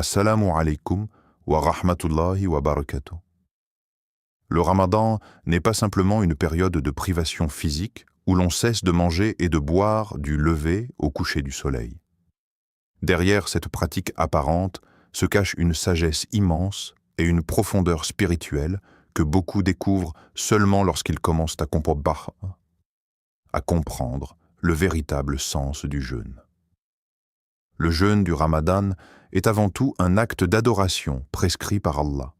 Assalamu alaikum wa rahmatullahi wa barakatuh. Le ramadan n'est pas simplement une période de privation physique où l'on cesse de manger et de boire du lever au coucher du soleil. Derrière cette pratique apparente se cache une sagesse immense et une profondeur spirituelle que beaucoup découvrent seulement lorsqu'ils commencent à comprendre le véritable sens du jeûne. Le jeûne du Ramadan est avant tout un acte d'adoration prescrit par Allah,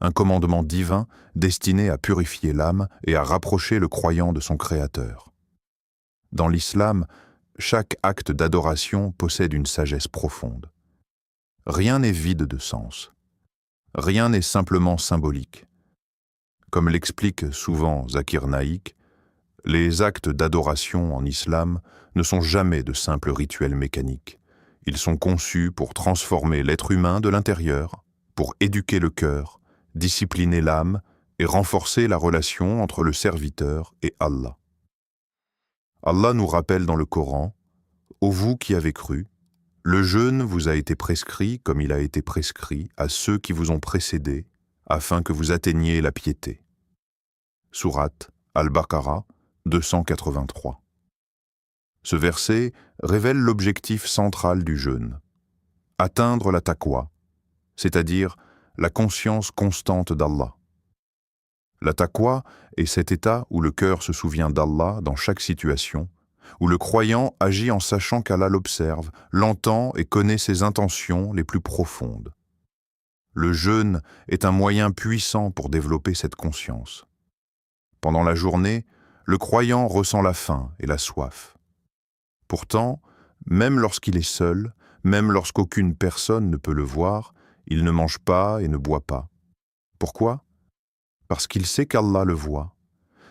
un commandement divin destiné à purifier l'âme et à rapprocher le croyant de son Créateur. Dans l'islam, chaque acte d'adoration possède une sagesse profonde. Rien n'est vide de sens. Rien n'est simplement symbolique. Comme l'explique souvent Zakir Naik, les actes d'adoration en islam ne sont jamais de simples rituels mécaniques. Ils sont conçus pour transformer l'être humain de l'intérieur, pour éduquer le cœur, discipliner l'âme et renforcer la relation entre le serviteur et Allah. Allah nous rappelle dans le Coran « Ô vous qui avez cru, le jeûne vous a été prescrit comme il a été prescrit à ceux qui vous ont précédés, afin que vous atteigniez la piété. » Sourate Al-Baqarah 283. Ce verset révèle l'objectif central du jeûne, atteindre la taqwa, c'est-à-dire la conscience constante d'Allah. La taqwa est cet état où le cœur se souvient d'Allah dans chaque situation, où le croyant agit en sachant qu'Allah l'observe, l'entend et connaît ses intentions les plus profondes. Le jeûne est un moyen puissant pour développer cette conscience. Pendant la journée, le croyant ressent la faim et la soif. Pourtant, même lorsqu'il est seul, même lorsqu'aucune personne ne peut le voir, il ne mange pas et ne boit pas. Pourquoi ? Parce qu'il sait qu'Allah le voit.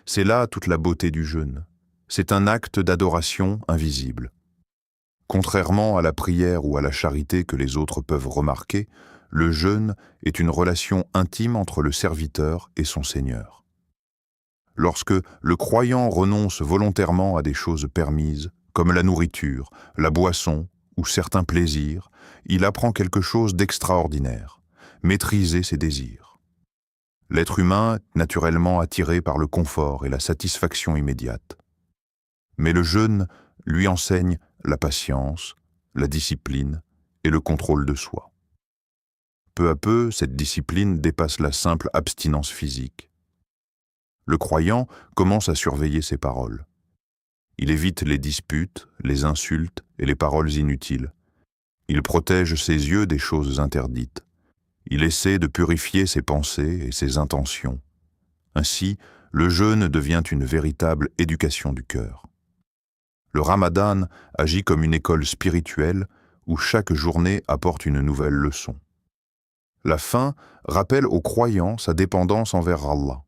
C'est là toute la beauté du jeûne. C'est un acte d'adoration invisible. Contrairement à la prière ou à la charité que les autres peuvent remarquer, le jeûne est une relation intime entre le serviteur et son Seigneur. Lorsque le croyant renonce volontairement à des choses permises, comme la nourriture, la boisson ou certains plaisirs, il apprend quelque chose d'extraordinaire, maîtriser ses désirs. L'être humain est naturellement attiré par le confort et la satisfaction immédiate. Mais le jeûne lui enseigne la patience, la discipline et le contrôle de soi. Peu à peu, cette discipline dépasse la simple abstinence physique. Le croyant commence à surveiller ses paroles. Il évite les disputes, les insultes et les paroles inutiles. Il protège ses yeux des choses interdites. Il essaie de purifier ses pensées et ses intentions. Ainsi, le jeûne devient une véritable éducation du cœur. Le Ramadan agit comme une école spirituelle où chaque journée apporte une nouvelle leçon. La faim rappelle au croyant sa dépendance envers Allah.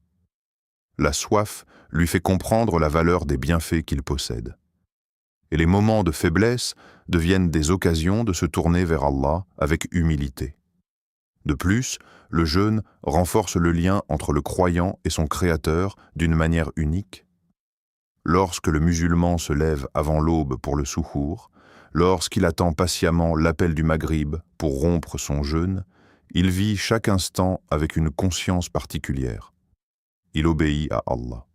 La soif lui fait comprendre la valeur des bienfaits qu'il possède. Et les moments de faiblesse deviennent des occasions de se tourner vers Allah avec humilité. De plus, le jeûne renforce le lien entre le croyant et son Créateur d'une manière unique. Lorsque le musulman se lève avant l'aube pour le souhour, lorsqu'il attend patiemment l'appel du maghrib pour rompre son jeûne, il vit chaque instant avec une conscience particulière. Il obéit à Allah.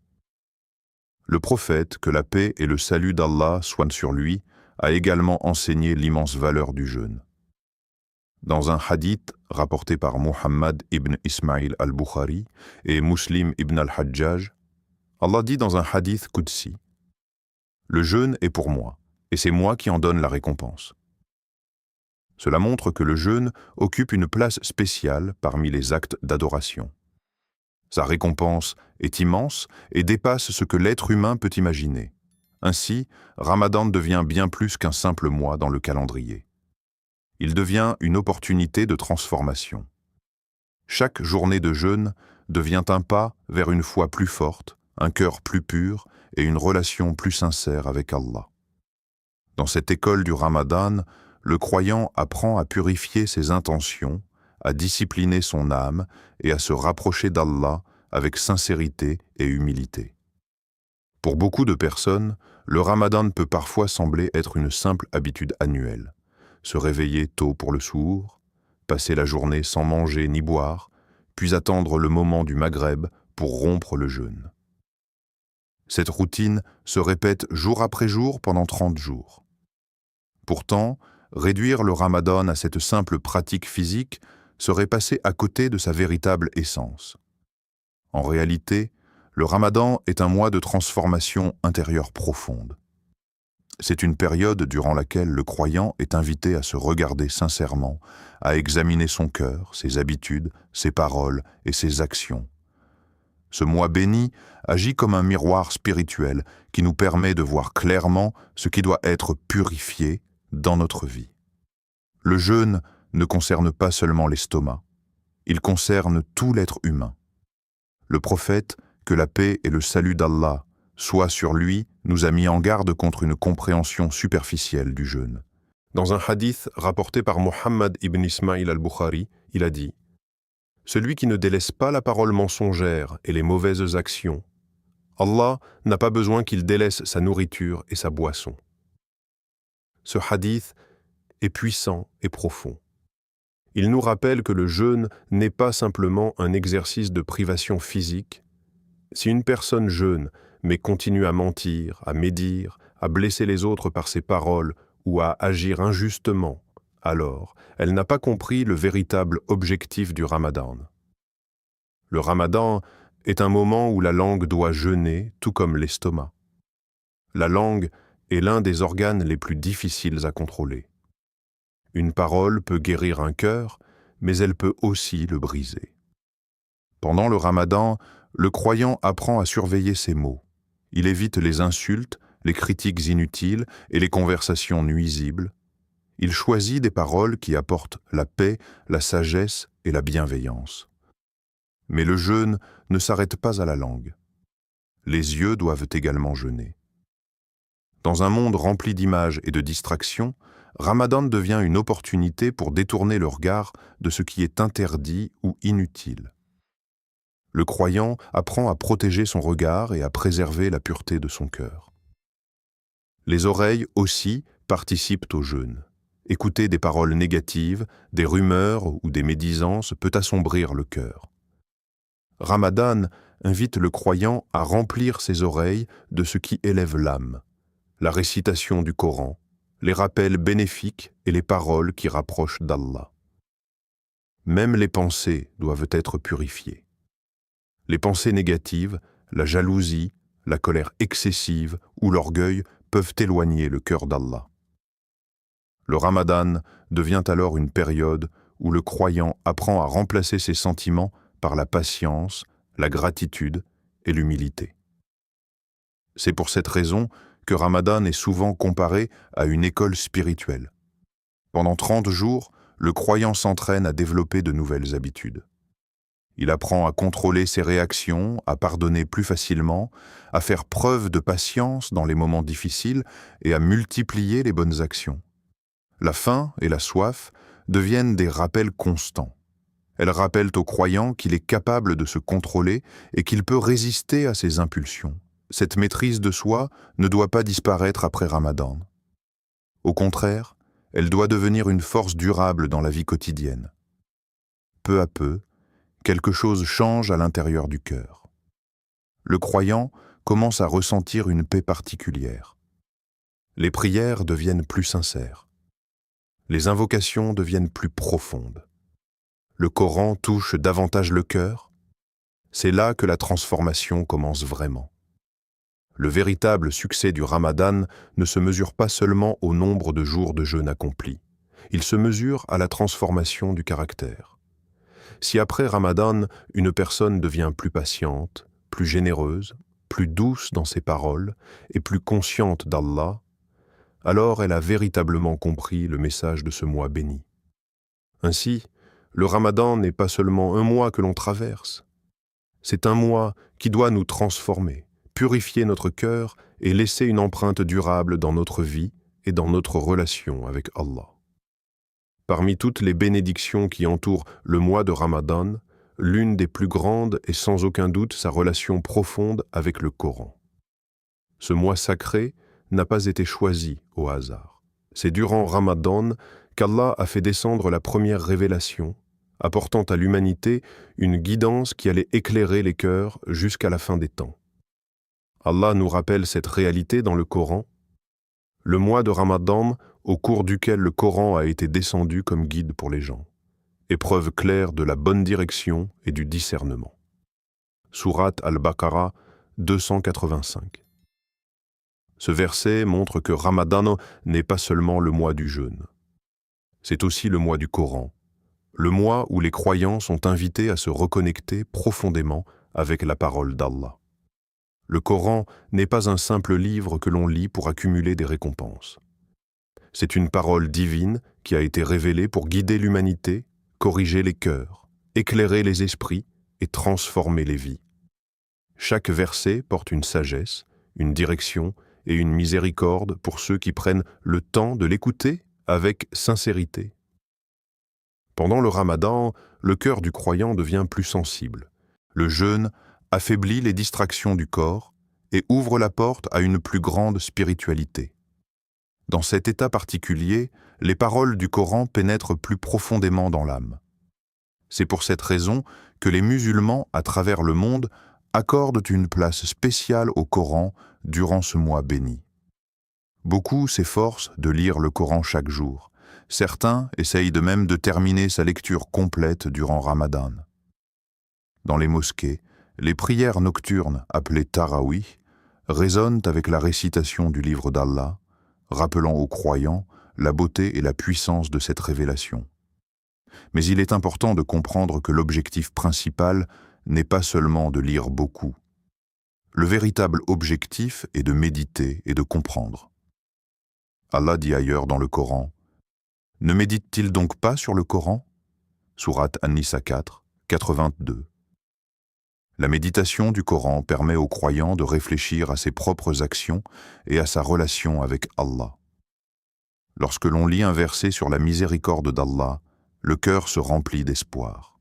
Le prophète, que la paix et le salut d'Allah soient sur lui, a également enseigné l'immense valeur du jeûne. Dans un hadith rapporté par Muhammad ibn Ismail al-Bukhari et Muslim ibn al-Hajjaj, Allah dit dans un hadith qudsi « Le jeûne est pour moi, et c'est moi qui en donne la récompense. » Cela montre que le jeûne occupe une place spéciale parmi les actes d'adoration. Sa récompense est immense et dépasse ce que l'être humain peut imaginer. Ainsi, Ramadan devient bien plus qu'un simple mois dans le calendrier. Il devient une opportunité de transformation. Chaque journée de jeûne devient un pas vers une foi plus forte, un cœur plus pur et une relation plus sincère avec Allah. Dans cette école du Ramadan, le croyant apprend à purifier ses intentions, à discipliner son âme et à se rapprocher d'Allah avec sincérité et humilité. Pour beaucoup de personnes, le Ramadan peut parfois sembler être une simple habitude annuelle. Se réveiller tôt pour le souhour, passer la journée sans manger ni boire, puis attendre le moment du Maghreb pour rompre le jeûne. Cette routine se répète jour après jour pendant 30 jours. Pourtant, réduire le ramadan à cette simple pratique physique serait passer à côté de sa véritable essence. En réalité, le ramadan est un mois de transformation intérieure profonde. C'est une période durant laquelle le croyant est invité à se regarder sincèrement, à examiner son cœur, ses habitudes, ses paroles et ses actions. Ce mois béni agit comme un miroir spirituel qui nous permet de voir clairement ce qui doit être purifié dans notre vie. Le jeûne ne concerne pas seulement l'estomac, il concerne tout l'être humain. Le prophète, que la paix et le salut d'Allah soient sur lui, nous a mis en garde contre une compréhension superficielle du jeûne. Dans un hadith rapporté par Muhammad ibn Ismail al-Bukhari, il a dit « Celui qui ne délaisse pas la parole mensongère et les mauvaises actions, Allah n'a pas besoin qu'il délaisse sa nourriture et sa boisson. » Ce hadith est puissant et profond. Il nous rappelle que le jeûne n'est pas simplement un exercice de privation physique. Si une personne jeûne, mais continue à mentir, à médire, à blesser les autres par ses paroles ou à agir injustement, alors elle n'a pas compris le véritable objectif du ramadan. Le ramadan est un moment où la langue doit jeûner, tout comme l'estomac. La langue est l'un des organes les plus difficiles à contrôler. Une parole peut guérir un cœur, mais elle peut aussi le briser. Pendant le ramadan, le croyant apprend à surveiller ses mots. Il évite les insultes, les critiques inutiles et les conversations nuisibles. Il choisit des paroles qui apportent la paix, la sagesse et la bienveillance. Mais le jeûne ne s'arrête pas à la langue. Les yeux doivent également jeûner. Dans un monde rempli d'images et de distractions, Ramadan devient une opportunité pour détourner le regard de ce qui est interdit ou inutile. Le croyant apprend à protéger son regard et à préserver la pureté de son cœur. Les oreilles aussi participent au jeûne. Écouter des paroles négatives, des rumeurs ou des médisances peut assombrir le cœur. Ramadan invite le croyant à remplir ses oreilles de ce qui élève l'âme, la récitation du Coran, les rappels bénéfiques et les paroles qui rapprochent d'Allah. Même les pensées doivent être purifiées. Les pensées négatives, la jalousie, la colère excessive ou l'orgueil peuvent éloigner le cœur d'Allah. Le Ramadan devient alors une période où le croyant apprend à remplacer ses sentiments par la patience, la gratitude et l'humilité. C'est pour cette raison que Ramadan est souvent comparé à une école spirituelle. Pendant 30 jours, le croyant s'entraîne à développer de nouvelles habitudes. Il apprend à contrôler ses réactions, à pardonner plus facilement, à faire preuve de patience dans les moments difficiles et à multiplier les bonnes actions. La faim et la soif deviennent des rappels constants. Elles rappellent au croyant qu'il est capable de se contrôler et qu'il peut résister à ses impulsions. Cette maîtrise de soi ne doit pas disparaître après Ramadan. Au contraire, elle doit devenir une force durable dans la vie quotidienne. Peu à peu, quelque chose change à l'intérieur du cœur. Le croyant commence à ressentir une paix particulière. Les prières deviennent plus sincères. Les invocations deviennent plus profondes. Le Coran touche davantage le cœur. C'est là que la transformation commence vraiment. Le véritable succès du Ramadan ne se mesure pas seulement au nombre de jours de jeûne accomplis. Il se mesure à la transformation du caractère. Si après Ramadan, une personne devient plus patiente, plus généreuse, plus douce dans ses paroles et plus consciente d'Allah, alors elle a véritablement compris le message de ce mois béni. Ainsi, le Ramadan n'est pas seulement un mois que l'on traverse. C'est un mois qui doit nous transformer, purifier notre cœur et laisser une empreinte durable dans notre vie et dans notre relation avec Allah. Parmi toutes les bénédictions qui entourent le mois de Ramadan, l'une des plus grandes est sans aucun doute sa relation profonde avec le Coran. Ce mois sacré n'a pas été choisi au hasard. C'est durant Ramadan qu'Allah a fait descendre la première révélation, apportant à l'humanité une guidance qui allait éclairer les cœurs jusqu'à la fin des temps. Allah nous rappelle cette réalité dans le Coran, le mois de Ramadan au cours duquel le Coran a été descendu comme guide pour les gens, épreuve claire de la bonne direction et du discernement. Sourate Al-Baqarah 285. Ce verset montre que Ramadan n'est pas seulement le mois du jeûne. C'est aussi le mois du Coran, le mois où les croyants sont invités à se reconnecter profondément avec la parole d'Allah. Le Coran n'est pas un simple livre que l'on lit pour accumuler des récompenses. C'est une parole divine qui a été révélée pour guider l'humanité, corriger les cœurs, éclairer les esprits et transformer les vies. Chaque verset porte une sagesse, une direction et une miséricorde pour ceux qui prennent le temps de l'écouter avec sincérité. Pendant le Ramadan, le cœur du croyant devient plus sensible. Le jeûne affaiblit les distractions du corps et ouvre la porte à une plus grande spiritualité. Dans cet état particulier, les paroles du Coran pénètrent plus profondément dans l'âme. C'est pour cette raison que les musulmans à travers le monde accordent une place spéciale au Coran durant ce mois béni. Beaucoup s'efforcent de lire le Coran chaque jour. Certains essayent de même de terminer sa lecture complète durant Ramadan. Dans les mosquées, les prières nocturnes, appelées Tarawih, résonnent avec la récitation du livre d'Allah, rappelant aux croyants la beauté et la puissance de cette révélation. Mais il est important de comprendre que l'objectif principal n'est pas seulement de lire beaucoup. Le véritable objectif est de méditer et de comprendre. Allah dit ailleurs dans le Coran, « Ne médite-t-il donc pas sur le Coran » Sourate An-Nisa 4, 82. La méditation du Coran permet aux croyants de réfléchir à ses propres actions et à sa relation avec Allah. Lorsque l'on lit un verset sur la miséricorde d'Allah, le cœur se remplit d'espoir.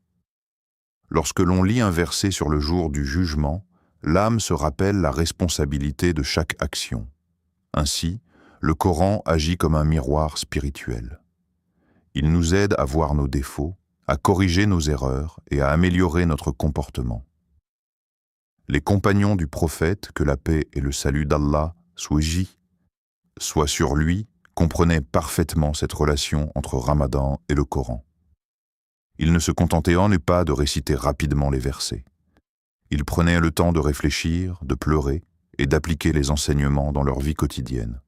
Lorsque l'on lit un verset sur le jour du jugement, l'âme se rappelle la responsabilité de chaque action. Ainsi, le Coran agit comme un miroir spirituel. Il nous aide à voir nos défauts, à corriger nos erreurs et à améliorer notre comportement. Les compagnons du prophète, que la paix et le salut d'Allah soient sur lui, comprenaient parfaitement cette relation entre Ramadan et le Coran. Ils ne se contentaient en pas de réciter rapidement les versets. Ils prenaient le temps de réfléchir, de pleurer et d'appliquer les enseignements dans leur vie quotidienne.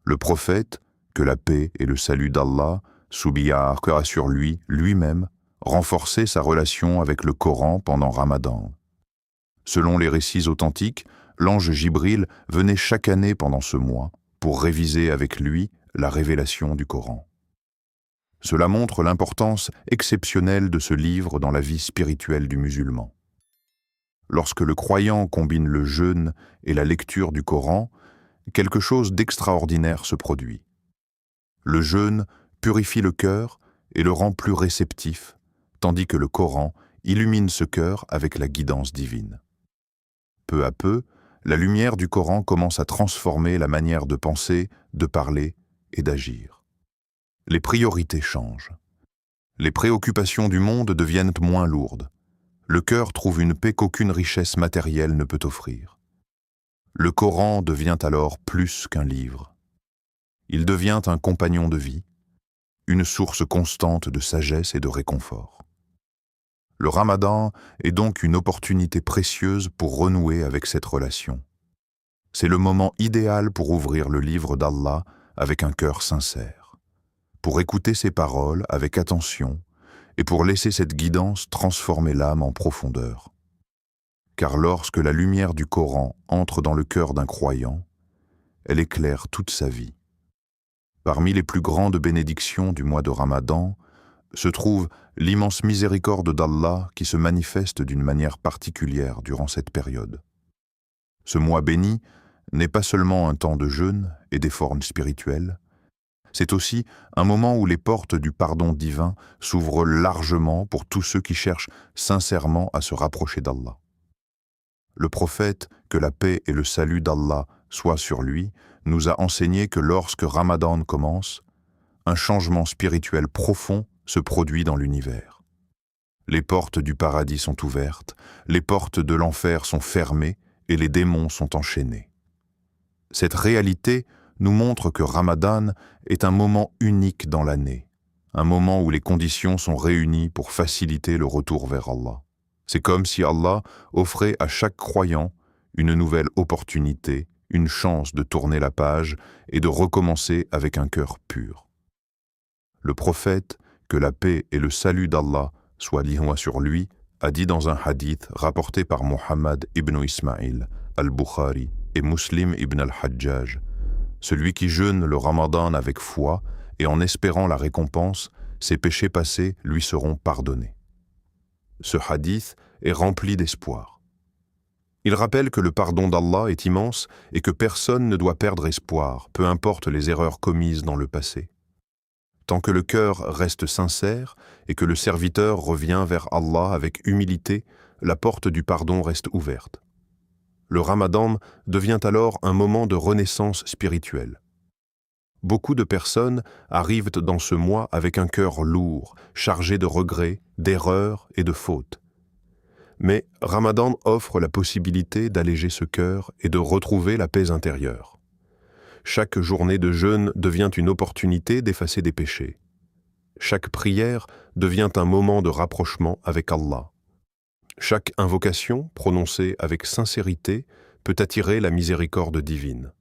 Le prophète, que la paix et le salut d'Allah soient sur lui, lui-même, renforçait sa relation avec le Coran pendant Ramadan. Selon les récits authentiques, l'ange Jibril venait chaque année pendant ce mois pour réviser avec lui la révélation du Coran. Cela montre l'importance exceptionnelle de ce livre dans la vie spirituelle du musulman. Lorsque le croyant combine le jeûne et la lecture du Coran, quelque chose d'extraordinaire se produit. Le jeûne purifie le cœur et le rend plus réceptif, tandis que le Coran illumine ce cœur avec la guidance divine. Peu à peu, la lumière du Coran commence à transformer la manière de penser, de parler et d'agir. Les priorités changent. Les préoccupations du monde deviennent moins lourdes. Le cœur trouve une paix qu'aucune richesse matérielle ne peut offrir. Le Coran devient alors plus qu'un livre. Il devient un compagnon de vie, une source constante de sagesse et de réconfort. Le Ramadan est donc une opportunité précieuse pour renouer avec cette relation. C'est le moment idéal pour ouvrir le livre d'Allah avec un cœur sincère, pour écouter ses paroles avec attention et pour laisser cette guidance transformer l'âme en profondeur. Car lorsque la lumière du Coran entre dans le cœur d'un croyant, elle éclaire toute sa vie. Parmi les plus grandes bénédictions du mois de Ramadan se trouve l'immense miséricorde d'Allah qui se manifeste d'une manière particulière durant cette période. Ce mois béni n'est pas seulement un temps de jeûne et d'efforts spirituels, c'est aussi un moment où les portes du pardon divin s'ouvrent largement pour tous ceux qui cherchent sincèrement à se rapprocher d'Allah. Le prophète, que la paix et le salut d'Allah soient sur lui, nous a enseigné que lorsque Ramadan commence, un changement spirituel profond se produit dans l'univers. Les portes du paradis sont ouvertes, les portes de l'enfer sont fermées et les démons sont enchaînés. Cette réalité nous montre que Ramadan est un moment unique dans l'année, un moment où les conditions sont réunies pour faciliter le retour vers Allah. C'est comme si Allah offrait à chaque croyant une nouvelle opportunité, une chance de tourner la page et de recommencer avec un cœur pur. Le prophète, que la paix et le salut d'Allah soient liés sur lui, a dit dans un hadith rapporté par Muhammad ibn Ismaïl, al-Bukhari et Muslim ibn al-Hajjaj, « Celui qui jeûne le Ramadan avec foi et en espérant la récompense, ses péchés passés lui seront pardonnés. » Ce hadith est rempli d'espoir. Il rappelle que le pardon d'Allah est immense et que personne ne doit perdre espoir, peu importe les erreurs commises dans le passé. Tant que le cœur reste sincère et que le serviteur revient vers Allah avec humilité, la porte du pardon reste ouverte. Le Ramadan devient alors un moment de renaissance spirituelle. Beaucoup de personnes arrivent dans ce mois avec un cœur lourd, chargé de regrets, d'erreurs et de fautes. Mais Ramadan offre la possibilité d'alléger ce cœur et de retrouver la paix intérieure. Chaque journée de jeûne devient une opportunité d'effacer des péchés. Chaque prière devient un moment de rapprochement avec Allah. Chaque invocation, prononcée avec sincérité, peut attirer la miséricorde divine.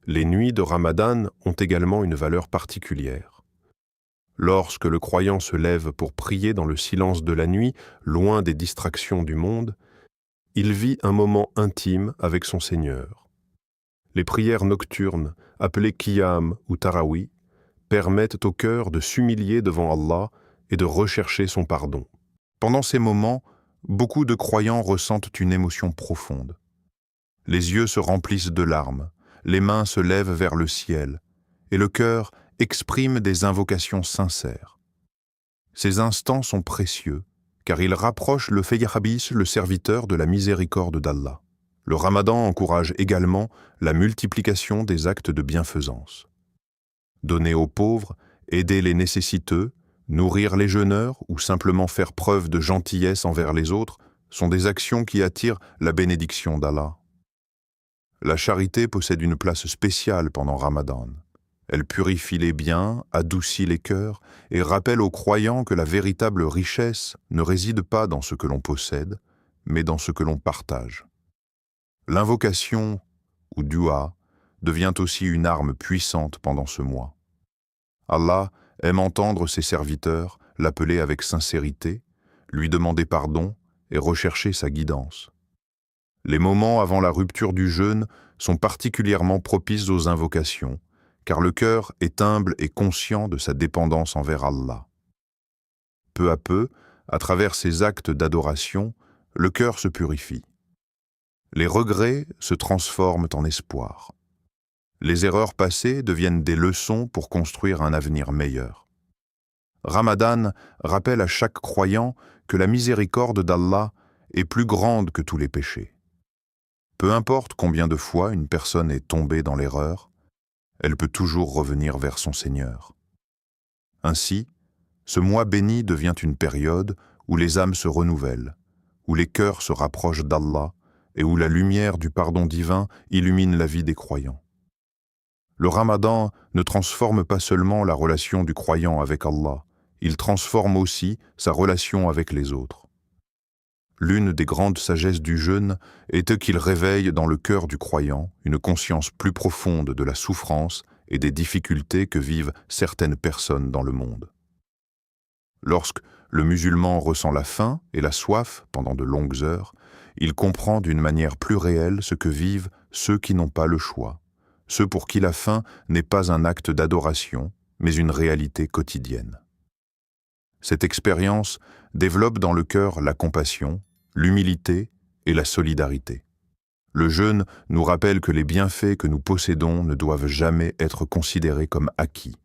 Les nuits de Ramadan ont également une valeur particulière. Lorsque le croyant se lève pour prier dans le silence de la nuit, loin des distractions du monde, il vit un moment intime avec son Seigneur. Les prières nocturnes, appelées Qiyam ou Tarawi, permettent au cœur de s'humilier devant Allah et de rechercher son pardon. Pendant ces moments, beaucoup de croyants ressentent une émotion profonde. Les yeux se remplissent de larmes, les mains se lèvent vers le ciel, et le cœur exprime des invocations sincères. Ces instants sont précieux, car ils rapprochent le Feyyabis, le serviteur de la miséricorde d'Allah. Le Ramadan encourage également la multiplication des actes de bienfaisance. Donner aux pauvres, aider les nécessiteux, nourrir les jeûneurs ou simplement faire preuve de gentillesse envers les autres sont des actions qui attirent la bénédiction d'Allah. La charité possède une place spéciale pendant Ramadan. Elle purifie les biens, adoucit les cœurs et rappelle aux croyants que la véritable richesse ne réside pas dans ce que l'on possède, mais dans ce que l'on partage. L'invocation, ou dua, devient aussi une arme puissante pendant ce mois. Allah aime entendre ses serviteurs l'appeler avec sincérité, lui demander pardon et rechercher sa guidance. Les moments avant la rupture du jeûne sont particulièrement propices aux invocations, car le cœur est humble et conscient de sa dépendance envers Allah. Peu à peu, à travers ces actes d'adoration, le cœur se purifie. Les regrets se transforment en espoir. Les erreurs passées deviennent des leçons pour construire un avenir meilleur. Ramadan rappelle à chaque croyant que la miséricorde d'Allah est plus grande que tous les péchés. Peu importe combien de fois une personne est tombée dans l'erreur, elle peut toujours revenir vers son Seigneur. Ainsi, ce mois béni devient une période où les âmes se renouvellent, où les cœurs se rapprochent d'Allah et où la lumière du pardon divin illumine la vie des croyants. Le Ramadan ne transforme pas seulement la relation du croyant avec Allah, il transforme aussi sa relation avec les autres. L'une des grandes sagesses du jeûne est qu'il réveille dans le cœur du croyant une conscience plus profonde de la souffrance et des difficultés que vivent certaines personnes dans le monde. Lorsque le musulman ressent la faim et la soif pendant de longues heures, il comprend d'une manière plus réelle ce que vivent ceux qui n'ont pas le choix, ceux pour qui la faim n'est pas un acte d'adoration, mais une réalité quotidienne. Cette expérience développe dans le cœur la compassion, l'humilité et la solidarité. Le jeûne nous rappelle que les bienfaits que nous possédons ne doivent jamais être considérés comme acquis.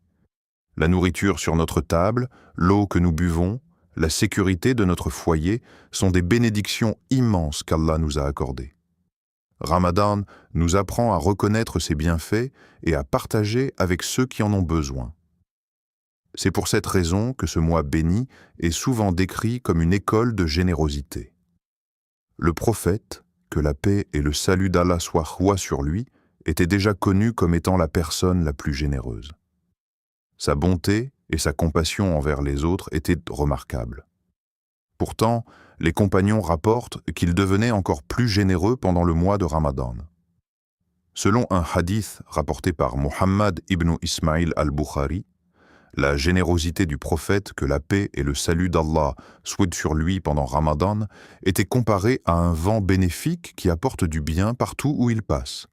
La nourriture sur notre table, l'eau que nous buvons, la sécurité de notre foyer sont des bénédictions immenses qu'Allah nous a accordées. Ramadan nous apprend à reconnaître ces bienfaits et à partager avec ceux qui en ont besoin. C'est pour cette raison que ce mois béni est souvent décrit comme une école de générosité. Le prophète, que la paix et le salut d'Allah soient roi sur lui, était déjà connu comme étant la personne la plus généreuse. Sa bonté et sa compassion envers les autres étaient remarquables. Pourtant, les compagnons rapportent qu'il devenait encore plus généreux pendant le mois de Ramadan. Selon un hadith rapporté par Muhammad ibn Ismail al-Bukhari, la générosité du prophète, que la paix et le salut d'Allah soient sur lui pendant Ramadan, était comparée à un vent bénéfique qui apporte du bien partout où il passe.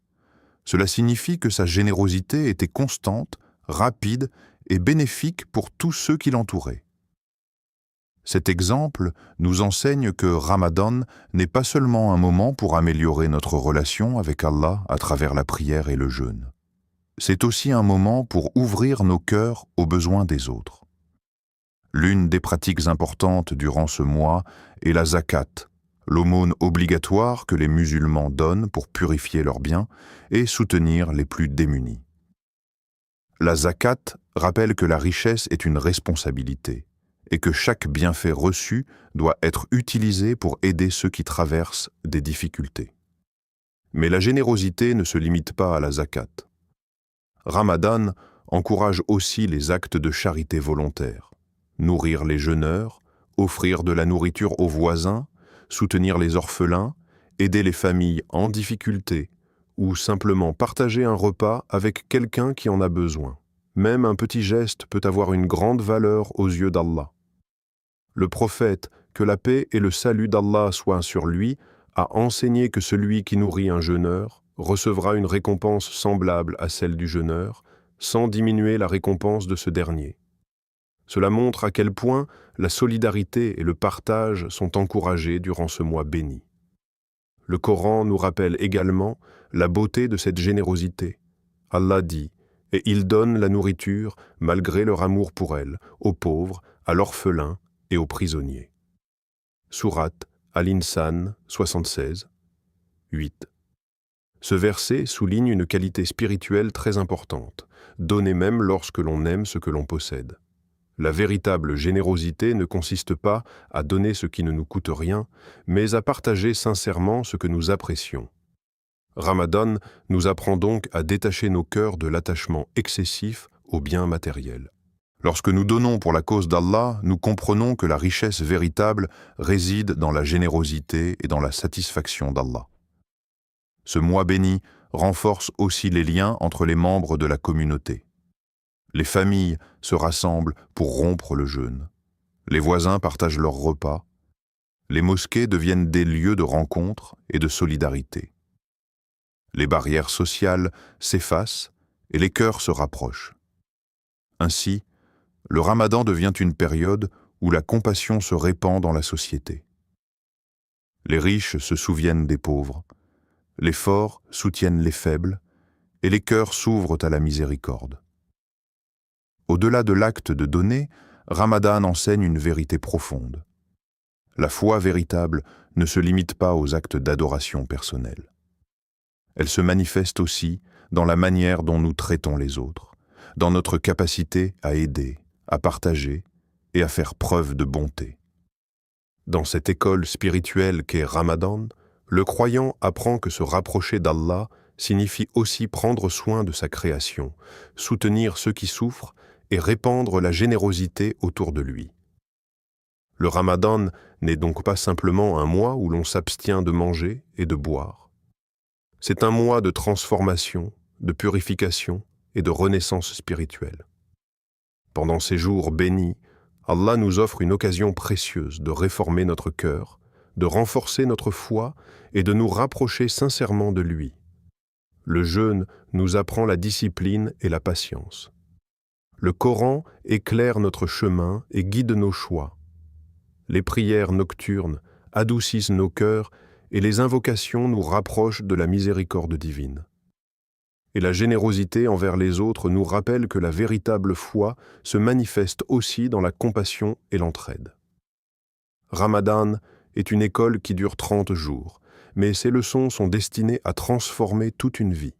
Cela signifie que sa générosité était constante, rapide et bénéfique pour tous ceux qui l'entouraient. Cet exemple nous enseigne que Ramadan n'est pas seulement un moment pour améliorer notre relation avec Allah à travers la prière et le jeûne. C'est aussi un moment pour ouvrir nos cœurs aux besoins des autres. L'une des pratiques importantes durant ce mois est la zakat, l'aumône obligatoire que les musulmans donnent pour purifier leurs biens et soutenir les plus démunis. La zakat rappelle que la richesse est une responsabilité et que chaque bienfait reçu doit être utilisé pour aider ceux qui traversent des difficultés. Mais la générosité ne se limite pas à la zakat. Ramadan encourage aussi les actes de charité volontaire, nourrir les jeûneurs, offrir de la nourriture aux voisins, soutenir les orphelins, aider les familles en difficulté ou simplement partager un repas avec quelqu'un qui en a besoin. Même un petit geste peut avoir une grande valeur aux yeux d'Allah. Le prophète, que la paix et le salut d'Allah soient sur lui, a enseigné que celui qui nourrit un jeûneur recevra une récompense semblable à celle du jeûneur, sans diminuer la récompense de ce dernier. Cela montre à quel point la solidarité et le partage sont encouragés durant ce mois béni. Le Coran nous rappelle également la beauté de cette générosité. Allah dit « Et ils donnent la nourriture, malgré leur amour pour elle, aux pauvres, à l'orphelin et aux prisonniers. » Sourate Al-Insan 76, 8. Ce verset souligne une qualité spirituelle très importante, donner même lorsque l'on aime ce que l'on possède. La véritable générosité ne consiste pas à donner ce qui ne nous coûte rien, mais à partager sincèrement ce que nous apprécions. Ramadan nous apprend donc à détacher nos cœurs de l'attachement excessif aux biens matériels. Lorsque nous donnons pour la cause d'Allah, nous comprenons que la richesse véritable réside dans la générosité et dans la satisfaction d'Allah. Ce mois béni renforce aussi les liens entre les membres de la communauté. Les familles se rassemblent pour rompre le jeûne. Les voisins partagent leurs repas. Les mosquées deviennent des lieux de rencontre et de solidarité. Les barrières sociales s'effacent et les cœurs se rapprochent. Ainsi, le Ramadan devient une période où la compassion se répand dans la société. Les riches se souviennent des pauvres, les forts soutiennent les faibles, et les cœurs s'ouvrent à la miséricorde. Au-delà de l'acte de donner, Ramadan enseigne une vérité profonde. La foi véritable ne se limite pas aux actes d'adoration personnelle. Elle se manifeste aussi dans la manière dont nous traitons les autres, dans notre capacité à aider, à partager et à faire preuve de bonté. Dans cette école spirituelle qu'est Ramadan, le croyant apprend que se rapprocher d'Allah signifie aussi prendre soin de sa création, soutenir ceux qui souffrent et répandre la générosité autour de lui. Le Ramadan n'est donc pas simplement un mois où l'on s'abstient de manger et de boire. C'est un mois de transformation, de purification et de renaissance spirituelle. Pendant ces jours bénis, Allah nous offre une occasion précieuse de réformer notre cœur, de renforcer notre foi et de nous rapprocher sincèrement de lui. Le jeûne nous apprend la discipline et la patience. Le Coran éclaire notre chemin et guide nos choix. Les prières nocturnes adoucissent nos cœurs et les invocations nous rapprochent de la miséricorde divine. Et la générosité envers les autres nous rappelle que la véritable foi se manifeste aussi dans la compassion et l'entraide. Ramadan est une école qui dure 30 jours, mais ses leçons sont destinées à transformer toute une vie.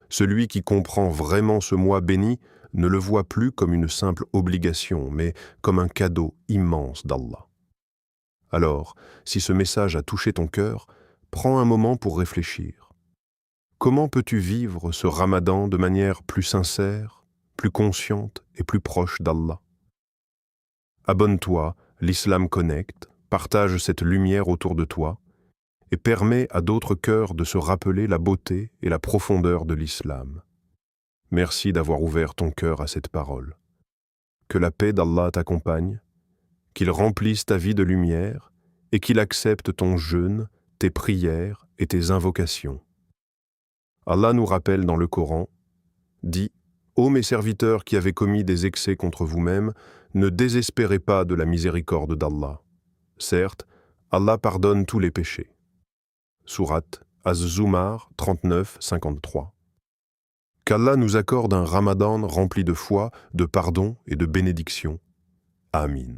Celui qui comprend vraiment ce mois béni ne le vois plus comme une simple obligation, mais comme un cadeau immense d'Allah. Alors, si ce message a touché ton cœur, prends un moment pour réfléchir. Comment peux-tu vivre ce Ramadan de manière plus sincère, plus consciente et plus proche d'Allah? Abonne-toi, l'Islam Connect, partage cette lumière autour de toi et permet à d'autres cœurs de se rappeler la beauté et la profondeur de l'Islam. Merci d'avoir ouvert ton cœur à cette parole. Que la paix d'Allah t'accompagne, qu'il remplisse ta vie de lumière et qu'il accepte ton jeûne, tes prières et tes invocations. Allah nous rappelle dans le Coran, dit « Ô mes serviteurs qui avez commis des excès contre vous-mêmes, ne désespérez pas de la miséricorde d'Allah. Certes, Allah pardonne tous les péchés. » Sourate Az-Zumar 39-53. Qu'Allah nous accorde un Ramadan rempli de foi, de pardon et de bénédiction. Amin.